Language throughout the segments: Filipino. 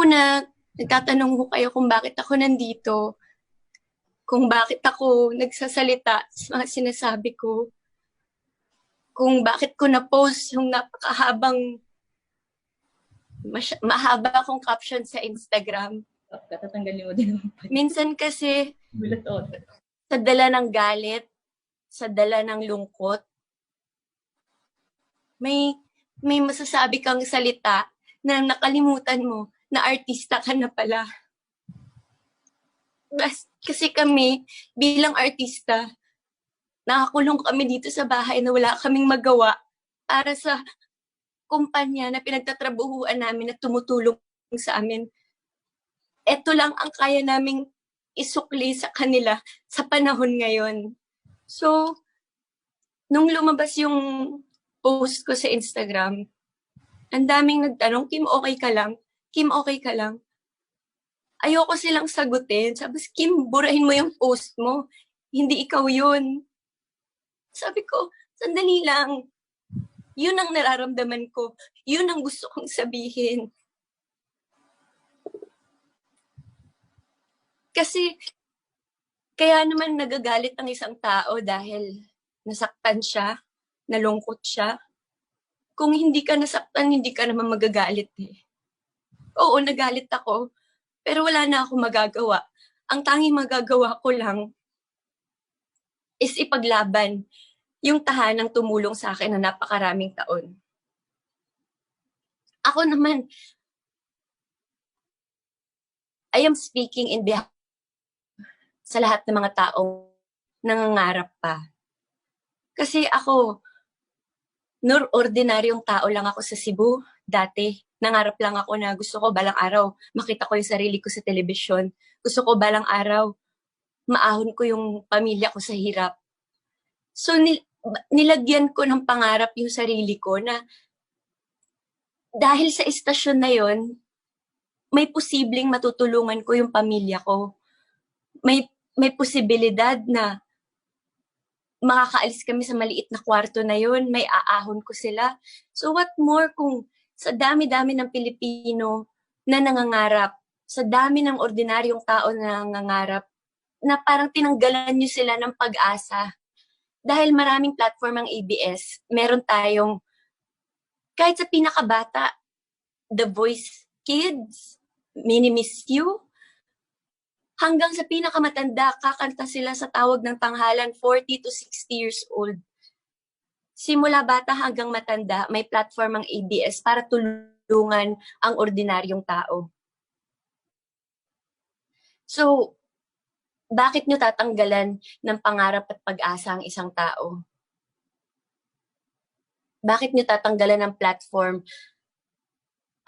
una, nagtatanong ko kayo kung bakit ako nandito, kung bakit ako nagsasalita sa mga sinasabi ko, kung bakit ko na-post yung napakahabang, mahaba akong caption sa Instagram. Katatanggalin mo din. Minsan kasi, Gulat ako. sa dala ng galit, sa dala ng lungkot, may masasabi kang salita na nakalimutan mo na artista ka na pala. Kasi kami, bilang artista, nakakulong kami dito sa bahay na wala kaming magawa para sa kumpanya na pinagtatrabuhuan namin na tumutulong sa amin. Ito lang ang kaya naming isukli sa kanila sa panahon ngayon. So, nung lumabas yung post ko sa Instagram, ang daming nagtanong, Kim, okay ka lang? Kim, okay ka lang? Ayoko silang sagutin. Sabi, Kim, burahin mo yung post mo. Hindi ikaw yun. Sabi ko, sandali lang. Yun ang nararamdaman ko. Yun ang gusto kong sabihin. Kasi, kaya naman nagagalit ang isang tao dahil nasaktan siya, nalungkot siya. Kung hindi ka nasaktan, hindi ka naman magagalit eh. Oo, nagalit ako, pero wala na akong magagawa. Ang tanging magagawa ko lang is ipaglaban yung tahanang tumulong sa akin na napakaraming taon. Ako naman, I am speaking in behalf sa lahat ng mga taong nangangarap pa. Kasi ako, ordinaryong tao lang ako sa Cebu. Dati, nangarap lang ako na gusto ko balang araw makita ko yung sarili ko sa telebisyon. Gusto ko balang araw maahon ko yung pamilya ko sa hirap. So, nilagyan ko ng pangarap yung sarili ko na dahil sa istasyon na yon, may posibleng matutulungan ko yung pamilya ko. May posibilidad na makakaalis kami sa maliit na kwarto na yun, may aahon ko sila. So what more kung sa dami-dami ng Pilipino na nangangarap, sa dami ng ordinaryong tao na nangangarap, na parang tinanggalan nyo sila ng pag-asa. Dahil maraming platform ang ABS, meron tayong, kahit sa pinakabata, The Voice Kids, Mini Miss You, hanggang sa pinakamatanda, kakanta sila sa tawag ng tanghalan, 40 to 60 years old. Simula bata hanggang matanda, may platform ang ABS para tulungan ang ordinaryong tao. So, bakit nyo tatanggalan ng pangarap at pag-asa ang isang tao? Bakit nyo tatanggalan ng platform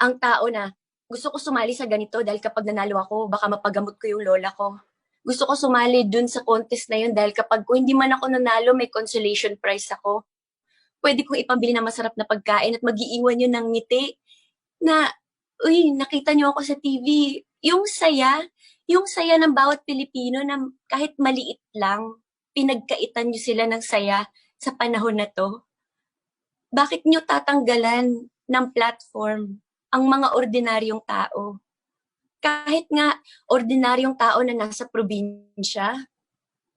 ang tao na gusto ko sumali sa ganito dahil kapag nanalo ako, baka mapagamot ko yung lola ko. Gusto ko sumali dun sa contest na yun dahil kapag kung hindi man ako nanalo, may consolation prize ako. Pwede kong ipambili ng masarap na pagkain at mag-iiwan yun ng ngiti na, uy, nakita niyo ako sa TV. Yung saya ng bawat Pilipino na kahit maliit lang, pinagkaitan niyo sila ng saya sa panahon na to. Bakit niyo tatanggalan ng platform ang mga ordinaryong tao? Kahit nga ordinaryong tao na nasa probinsya,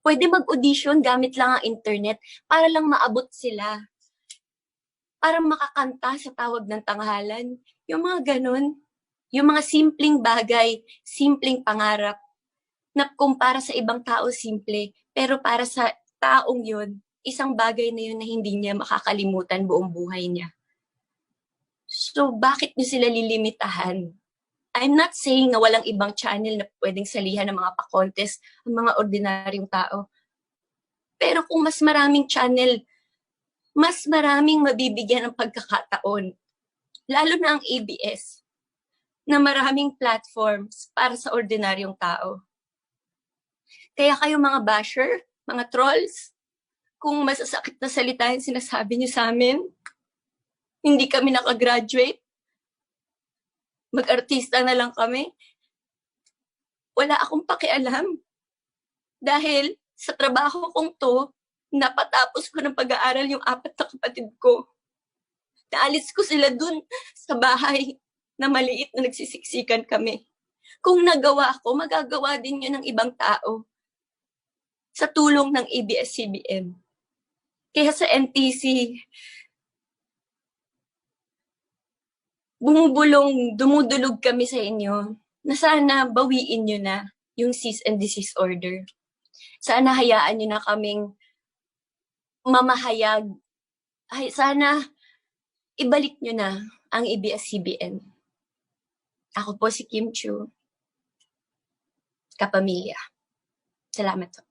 pwede mag-audition gamit lang ang internet para lang maabot sila. Para makakanta sa tawag ng tanghalan. Yung mga ganun. Yung mga simpleng bagay, simpleng pangarap, na kumpara sa ibang tao simple, pero para sa taong yun, isang bagay na yun na hindi niya makakalimutan buong buhay niya. So, bakit niyo sila lilimitahan? I'm not saying na walang ibang channel na pwedeng salihan ng mga pa-contest ang mga ordinaryong tao. Pero kung mas maraming channel, mas maraming mabibigyan ng pagkakataon. Lalo na ang ABS, na maraming platforms para sa ordinaryong tao. Kaya kayo mga basher, mga trolls, kung masasakit na salita yung sinasabi niyo sa amin, hindi kami nakagraduate, mag-artista na lang kami, wala akong pakialam. Dahil sa trabaho kong to, napatapos ko ng pag-aaral yung 4 na kapatid ko. Naalis ko sila dun sa bahay na maliit na nagsisiksikan kami. Kung nagawa ko, magagawa din yun ng ibang tao sa tulong ng ABS-CBN. Kaya sa NTC, dumudulog kami sa inyo na sana bawiin nyo na yung cease and desist order. Sana hayaan nyo na kaming mamahayag. Sana ibalik nyo na ang ABS-CBN. Ako po si Kim Chiu, kapamilya. Salamat po.